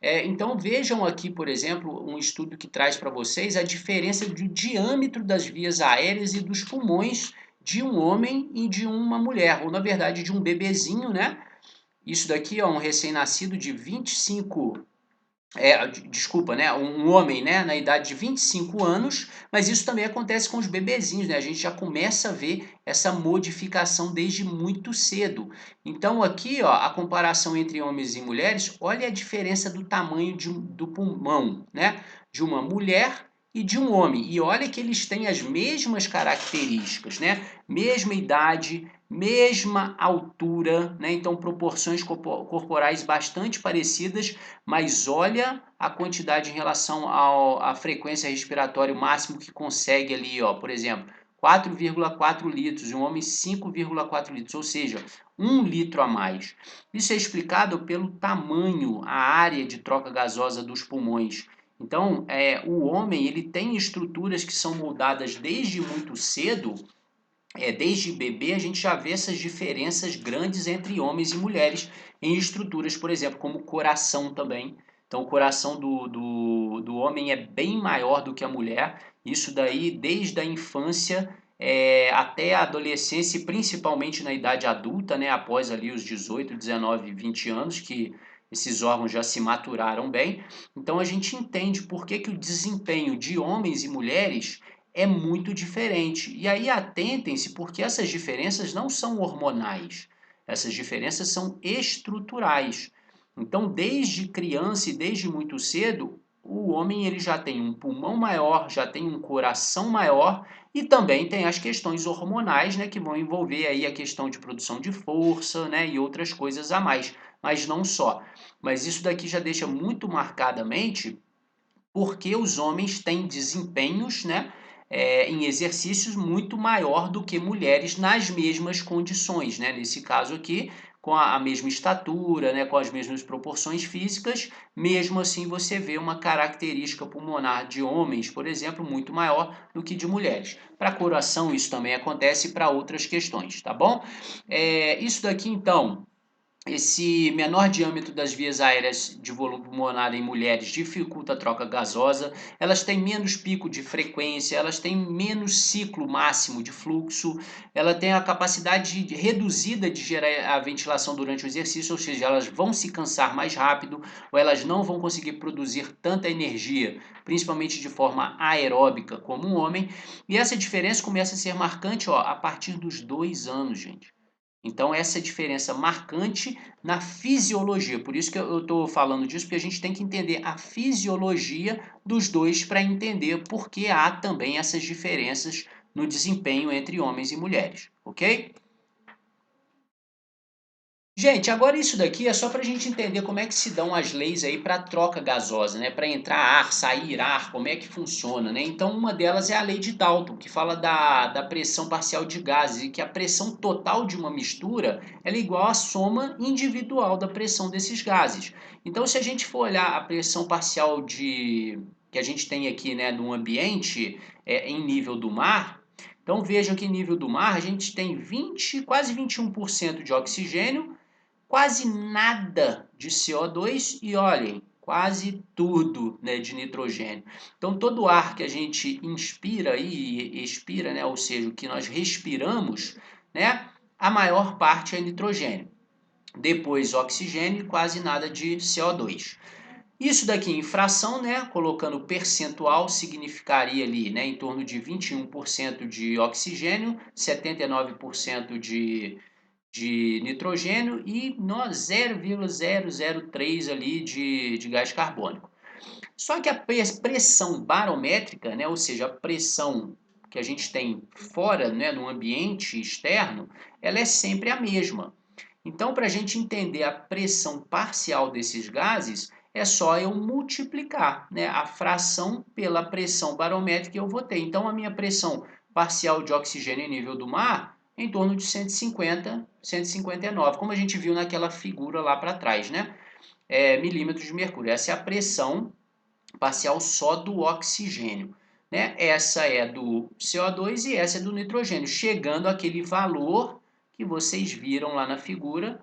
A: Então, vejam aqui, por exemplo, um estudo que traz para vocês a diferença do diâmetro das vias aéreas e dos pulmões de um homem e de uma mulher, ou na verdade de um bebezinho, né? Isso daqui é um recém-nascido de 25, desculpa, né? Um homem, né? Na idade de 25 anos, mas isso também acontece com os bebezinhos, né? A gente já começa a ver essa modificação desde muito cedo. Então aqui, ó, a comparação entre homens e mulheres, olha a diferença do tamanho do pulmão, né? De uma mulher e de um homem. E olha que eles têm as mesmas características, né? Mesma idade, mesma altura, né? Então proporções corporais bastante parecidas, mas olha a quantidade em relação à frequência respiratória máximo que consegue ali, ó, por exemplo, 4,4 litros, um homem 5,4 litros, ou seja, 1 litro a mais. Isso é explicado pelo tamanho, a área de troca gasosa dos pulmões. Então, o homem ele tem estruturas que são moldadas desde muito cedo, desde bebê a gente já vê essas diferenças grandes entre homens e mulheres em estruturas, por exemplo, como o coração também. Então, o coração do homem é bem maior do que a mulher. Isso daí desde a infância até a adolescência e principalmente na idade adulta, né, após ali os 18, 19, 20 anos, que esses órgãos já se maturaram bem. Então, a gente entende por que o desempenho de homens e mulheres é muito diferente. E aí atentem-se, porque essas diferenças não são hormonais, essas diferenças são estruturais. Então, desde criança e desde muito cedo, o homem ele já tem um pulmão maior, já tem um coração maior e também tem as questões hormonais, né, que vão envolver aí a questão de produção de força, né, e outras coisas a mais, mas não só. Mas isso daqui já deixa muito marcadamente porque os homens têm desempenhos, né, em exercícios muito maior do que mulheres nas mesmas condições, né? Nesse caso aqui, com a mesma estatura, né, com as mesmas proporções físicas, mesmo assim você vê uma característica pulmonar de homens, por exemplo, muito maior do que de mulheres. Para coração isso também acontece e para outras questões, tá bom? Isso daqui então esse menor diâmetro das vias aéreas de volume pulmonar em mulheres dificulta a troca gasosa, elas têm menos pico de frequência, elas têm menos ciclo máximo de fluxo, ela tem a capacidade reduzida de gerar a ventilação durante o exercício, ou seja, elas vão se cansar mais rápido ou elas não vão conseguir produzir tanta energia, principalmente de forma aeróbica como um homem, e essa diferença começa a ser marcante a partir dos 2 anos, gente. Então, essa diferença marcante na fisiologia. Por isso que eu estou falando disso, porque a gente tem que entender a fisiologia dos dois para entender por que há também essas diferenças no desempenho entre homens e mulheres, ok? Gente, agora isso daqui é só para a gente entender como é que se dão as leis aí para troca gasosa, né? Para entrar ar, sair ar, como é que funciona, né? Então, uma delas é a lei de Dalton, que fala da pressão parcial de gases e que a pressão total de uma mistura ela é igual à soma individual da pressão desses gases. Então, se a gente for olhar a pressão parcial que a gente tem aqui, né, no ambiente em nível do mar, então vejam que em nível do mar a gente tem quase 21% de oxigênio, quase nada de CO2 e olhem, quase tudo, né, de nitrogênio. Então todo o ar que a gente inspira e expira, né, ou seja, o que nós respiramos, né, a maior parte é nitrogênio. Depois oxigênio e quase nada de CO2. Isso daqui em fração, né, colocando percentual, significaria ali, né, em torno de 21% de oxigênio, 79% de nitrogênio e 0,003 ali de gás carbônico. Só que a pressão barométrica, né, ou seja, a pressão que a gente tem fora, né, no ambiente externo, ela é sempre a mesma. Então, para a gente entender a pressão parcial desses gases, é só eu multiplicar, né, a fração pela pressão barométrica que eu vou ter. Então, a minha pressão parcial de oxigênio em nível do mar é em torno de 150, 159, como a gente viu naquela figura lá para trás, né? Milímetros de mercúrio. Essa é a pressão parcial só do oxigênio, né? Essa é do CO2 e essa é do nitrogênio, chegando àquele valor que vocês viram lá na figura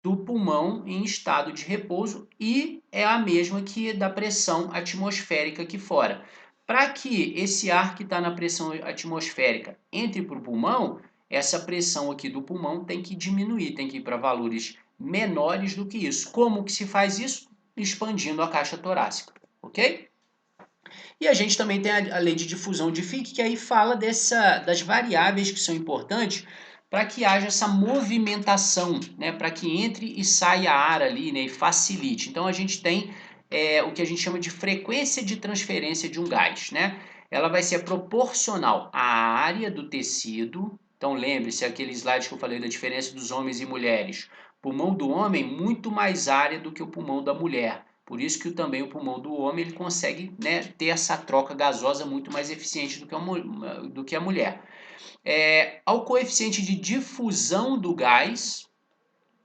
A: do pulmão em estado de repouso e é a mesma que da pressão atmosférica aqui fora. Para que esse ar que está na pressão atmosférica entre para o pulmão, essa pressão aqui do pulmão tem que diminuir, tem que ir para valores menores do que isso. Como que se faz isso? Expandindo a caixa torácica, ok? E a gente também tem a lei de difusão de Fick, que aí fala das variáveis que são importantes para que haja essa movimentação, né, para que entre e saia ar ali, né, e facilite. Então a gente tem o que a gente chama de frequência de transferência de um gás, né? Ela vai ser proporcional à área do tecido. Então lembre-se aquele slide que eu falei da diferença dos homens e mulheres. O pulmão do homem muito mais área do que o pulmão da mulher. Por isso que também o pulmão do homem ele consegue, né, ter essa troca gasosa muito mais eficiente do que a mulher. Ao coeficiente de difusão do gás,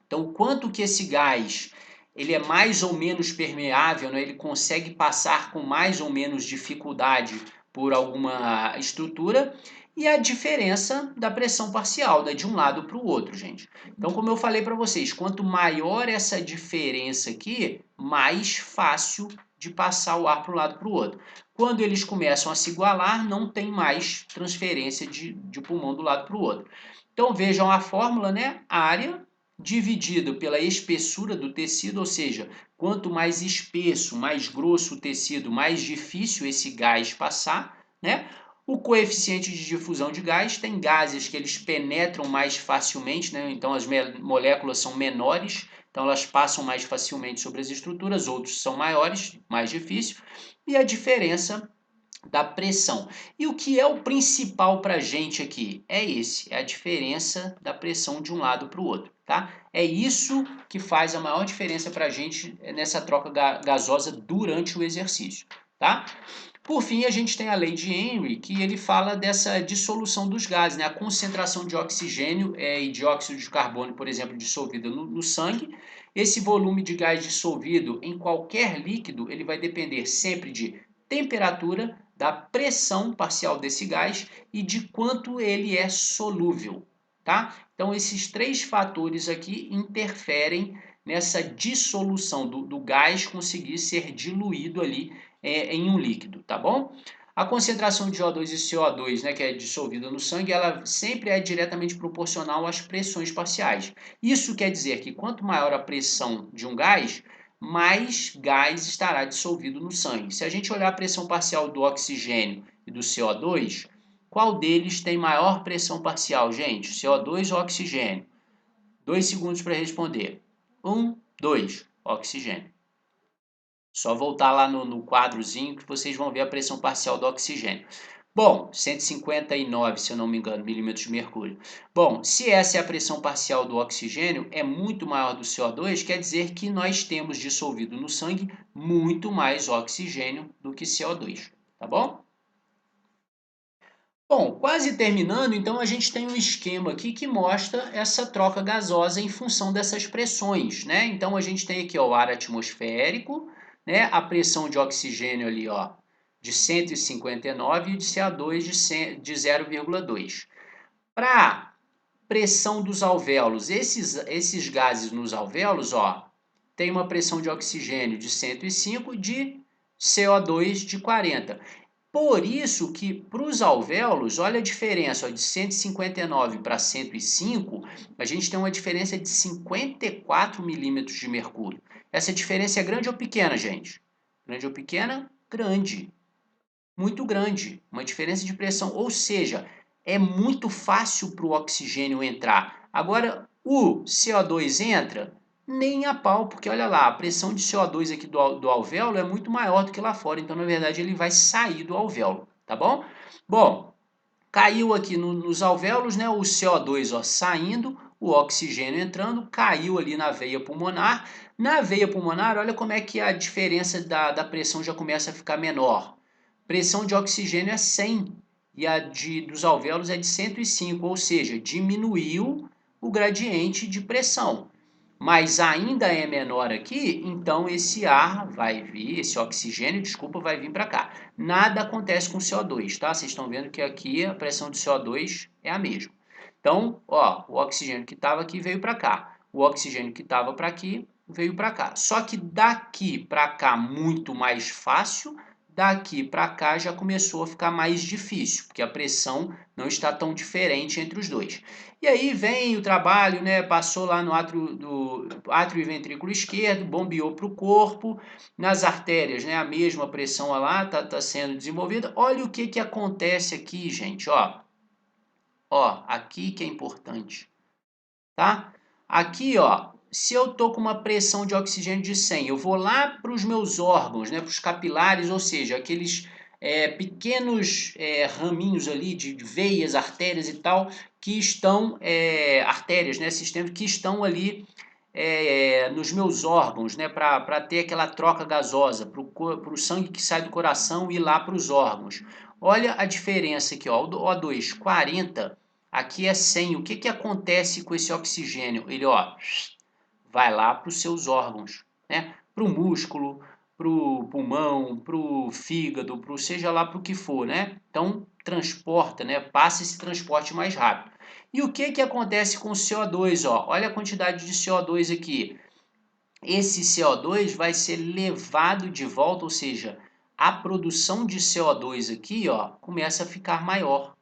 A: então o quanto que esse gás ele é mais ou menos permeável, né, ele consegue passar com mais ou menos dificuldade por alguma estrutura, e a diferença da pressão parcial, de um lado para o outro, gente. Então, como eu falei para vocês, quanto maior essa diferença aqui, mais fácil de passar o ar para um lado para o outro. Quando eles começam a se igualar, não tem mais transferência de pulmão do lado para o outro. Então, vejam a fórmula, né? Área dividido pela espessura do tecido, ou seja, quanto mais espesso, mais grosso o tecido, mais difícil esse gás passar, né? O coeficiente de difusão de gás, tem gases que eles penetram mais facilmente, né? Então as moléculas são menores, então elas passam mais facilmente sobre as estruturas, outros são maiores, mais difícil, e a diferença da pressão. E o que é o principal para a gente aqui? É a diferença da pressão de um lado para o outro, tá? É isso que faz a maior diferença para a gente nessa troca gasosa durante o exercício, tá? Por fim, a gente tem a lei de Henry, que ele fala dessa dissolução dos gases, né? A concentração de oxigênio e dióxido de carbono, por exemplo, dissolvida no sangue. Esse volume de gás dissolvido em qualquer líquido, ele vai depender sempre de temperatura, da pressão parcial desse gás e de quanto ele é solúvel, tá? Então, esses três fatores aqui interferem nessa dissolução do gás conseguir ser diluído ali em um líquido, tá bom? A concentração de O2 e CO2, né, que é dissolvida no sangue, ela sempre é diretamente proporcional às pressões parciais. Isso quer dizer que quanto maior a pressão de um gás, mais gás estará dissolvido no sangue. Se a gente olhar a pressão parcial do oxigênio e do CO2, qual deles tem maior pressão parcial, gente? CO2 ou oxigênio? 2 segundos para responder. 1, 2, oxigênio. Só voltar lá no quadrozinho que vocês vão ver a pressão parcial do oxigênio. Bom, 159, se eu não me engano, milímetros de mercúrio. Bom, se essa é a pressão parcial do oxigênio, é muito maior do CO2, quer dizer que nós temos dissolvido no sangue muito mais oxigênio do que CO2, tá bom? Bom, quase terminando, então a gente tem um esquema aqui que mostra essa troca gasosa em função dessas pressões, né? Então a gente tem aqui ó, o ar atmosférico, né? A pressão de oxigênio ali ó, de 159 e de CO2 de 0,2. Para pressão dos alvéolos, esses gases nos alvéolos, ó, tem uma pressão de oxigênio de 105 e de CO2 de 40. Por isso que para os alvéolos, olha a diferença, ó, de 159 para 105, a gente tem uma diferença de 54 milímetros de mercúrio. Essa diferença é grande ou pequena, gente? Grande ou pequena? Grande. Muito grande. Uma diferença de pressão. Ou seja, é muito fácil para o oxigênio entrar. Agora, o CO2 entra? Nem a pau, porque olha lá, a pressão de CO2 aqui do alvéolo é muito maior do que lá fora. Então, na verdade, ele vai sair do alvéolo, tá bom? Bom, caiu aqui nos alvéolos, né, o CO2 ó, saindo, o oxigênio entrando, caiu ali na veia pulmonar. Na veia pulmonar, olha como é que a diferença da pressão já começa a ficar menor. Pressão de oxigênio é 100 e a dos alvéolos é de 105, ou seja, diminuiu o gradiente de pressão. Mas ainda é menor aqui, então esse ar vai vir, esse oxigênio, desculpa, vai vir para cá. Nada acontece com o CO2, tá? Vocês estão vendo que aqui a pressão do CO2 é a mesma. Então, ó, o oxigênio que estava aqui veio para cá. O oxigênio que estava para aqui veio para cá. Só que daqui para cá muito mais fácil, daqui para cá já começou a ficar mais difícil, porque a pressão não está tão diferente entre os dois. E aí vem o trabalho, né? Passou lá no átrio e ventrículo esquerdo, bombeou para o corpo, nas artérias, né? A mesma pressão lá tá sendo desenvolvida. Olha o que acontece aqui, gente, ó. Ó, aqui que é importante, tá? Aqui, ó, se eu tô com uma pressão de oxigênio de 100, eu vou lá para os meus órgãos, né, para os capilares, ou seja, aqueles pequenos raminhos ali de veias, artérias e tal, que estão, artérias, né, sistemas que estão ali nos meus órgãos, né, para ter aquela troca gasosa, para o sangue que sai do coração ir lá para os órgãos. Olha a diferença aqui, ó, o O2, 40, aqui é 100. O que acontece com esse oxigênio? Ele ó, vai lá para os seus órgãos, né? Para o músculo, para o pulmão, para o fígado, para seja lá para o que for, né? Então transporta, né? Passa esse transporte mais rápido. E o que acontece com o CO2? Ó? Olha a quantidade de CO2 aqui. Esse CO2 vai ser levado de volta, ou seja, a produção de CO2 aqui ó, começa a ficar maior,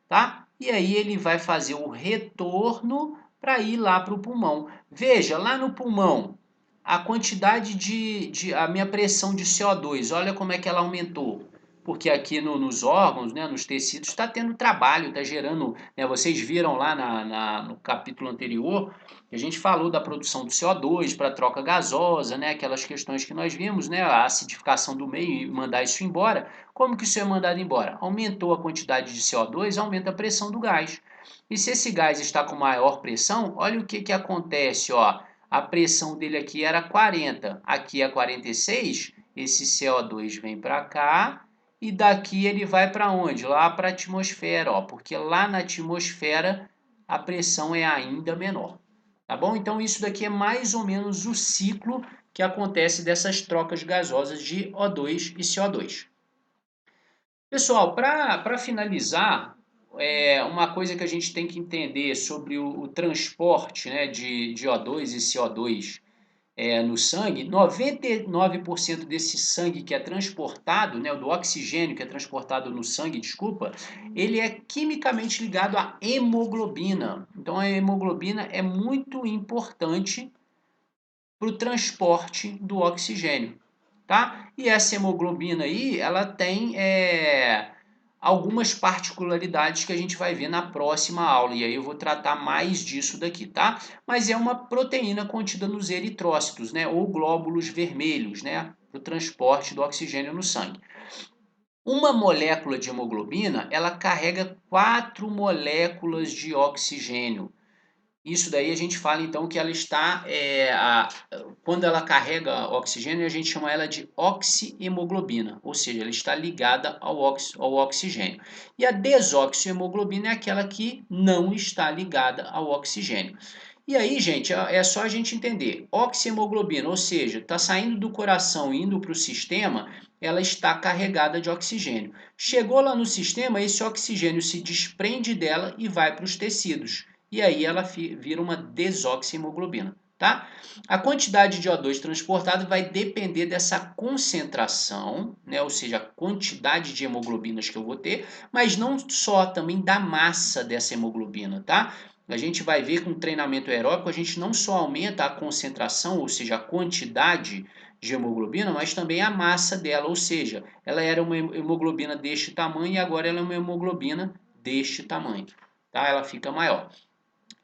A: tá? E aí ele vai fazer o retorno para ir lá para o pulmão. Veja, lá no pulmão, a quantidade a minha pressão de CO2, olha como é que ela aumentou. Porque aqui nos órgãos, né, nos tecidos, está tendo trabalho, está gerando. Né, vocês viram lá no capítulo anterior, que a gente falou da produção do CO2 para troca gasosa, né, aquelas questões que nós vimos, né, a acidificação do meio e mandar isso embora. Como que isso é mandado embora? Aumentou a quantidade de CO2, aumenta a pressão do gás. E se esse gás está com maior pressão, olha o que acontece, ó. A pressão dele aqui era 40, aqui é 46, esse CO2 vem para cá e daqui ele vai para onde? Lá para a atmosfera, ó, porque lá na atmosfera a pressão é ainda menor. Tá bom? Então isso daqui é mais ou menos o ciclo que acontece dessas trocas gasosas de O2 e CO2. Pessoal, para finalizar, uma coisa que a gente tem que entender sobre o transporte, né, de O2 e CO2 no sangue, 99% desse sangue que é transportado, né, do oxigênio que é transportado no sangue, desculpa, ele é quimicamente ligado à hemoglobina. Então a hemoglobina é muito importante para o transporte do oxigênio, tá? E essa hemoglobina aí, ela tem algumas particularidades que a gente vai ver na próxima aula, e aí eu vou tratar mais disso daqui, tá? Mas é uma proteína contida nos eritrócitos, né, ou glóbulos vermelhos, né, para o transporte do oxigênio no sangue. Uma molécula de hemoglobina, ela carrega 4 moléculas de oxigênio. Isso daí a gente fala então que ela está, quando ela carrega oxigênio, a gente chama ela de oxihemoglobina, ou seja, ela está ligada ao oxigênio. E a desoxihemoglobina é aquela que não está ligada ao oxigênio. E aí, gente, é só a gente entender. Oxihemoglobina, ou seja, está saindo do coração e indo para o sistema, ela está carregada de oxigênio. Chegou lá no sistema, esse oxigênio se desprende dela e vai para os tecidos. E aí ela vira uma desoxihemoglobina, tá? A quantidade de O2 transportada vai depender dessa concentração, né? Ou seja, a quantidade de hemoglobinas que eu vou ter, mas não só, também da massa dessa hemoglobina, tá? A gente vai ver que com treinamento aeróbico a gente não só aumenta a concentração, ou seja, a quantidade de hemoglobina, mas também a massa dela, ou seja, ela era uma hemoglobina deste tamanho e agora ela é uma hemoglobina deste tamanho, tá? Ela fica maior.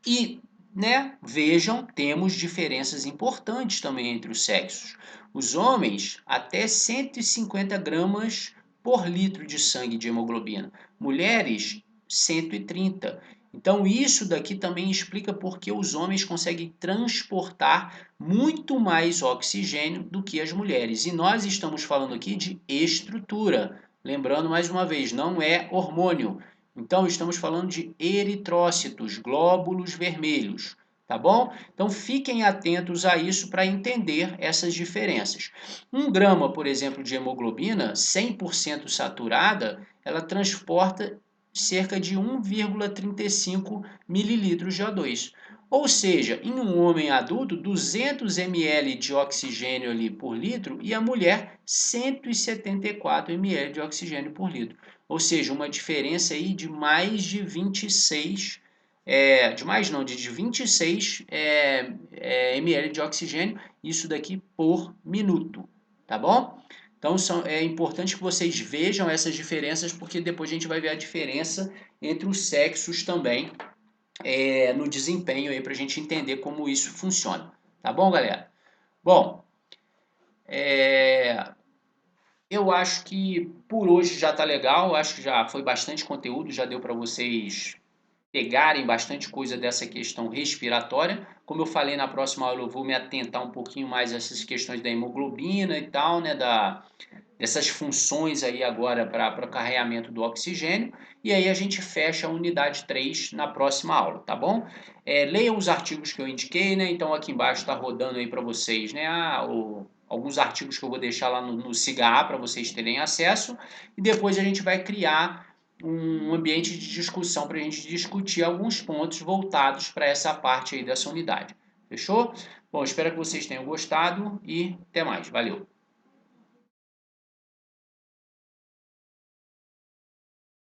A: E, né, vejam, temos diferenças importantes também entre os sexos. Os homens, até 150 gramas por litro de sangue de hemoglobina. Mulheres, 130. Então, isso daqui também explica por que os homens conseguem transportar muito mais oxigênio do que as mulheres. E nós estamos falando aqui de estrutura. Lembrando mais uma vez, não é hormônio. Então, estamos falando de eritrócitos, glóbulos vermelhos, tá bom? Então, fiquem atentos a isso para entender essas diferenças. 1 grama, por exemplo, de hemoglobina, 100% saturada, ela transporta cerca de 1,35 mililitros de O2. Ou seja, em um homem adulto, 200 ml de oxigênio ali por litro e a mulher, 174 ml de oxigênio por litro. Ou seja, uma diferença aí de mais de 26, de mais não, de 26 ml de oxigênio, isso daqui por minuto, tá bom? Então é importante que vocês vejam essas diferenças, porque depois a gente vai ver a diferença entre os sexos também, no desempenho aí, para a gente entender como isso funciona, tá bom, galera? Bom, eu acho que por hoje já tá legal, eu acho que já foi bastante conteúdo, já deu para vocês pegarem bastante coisa dessa questão respiratória. Como eu falei, na próxima aula eu vou me atentar um pouquinho mais a essas questões da hemoglobina e tal, né, dessas funções aí agora para o carregamento do oxigênio, e aí a gente fecha a unidade 3 na próxima aula, tá bom? Leiam os artigos que eu indiquei, né? Então aqui embaixo está rodando aí para vocês, né? Alguns artigos que eu vou deixar lá no SIGA para vocês terem acesso, e depois a gente vai criar um ambiente de discussão para a gente discutir alguns pontos voltados para essa parte aí dessa unidade. Fechou? Bom, espero que vocês tenham gostado e até mais. Valeu!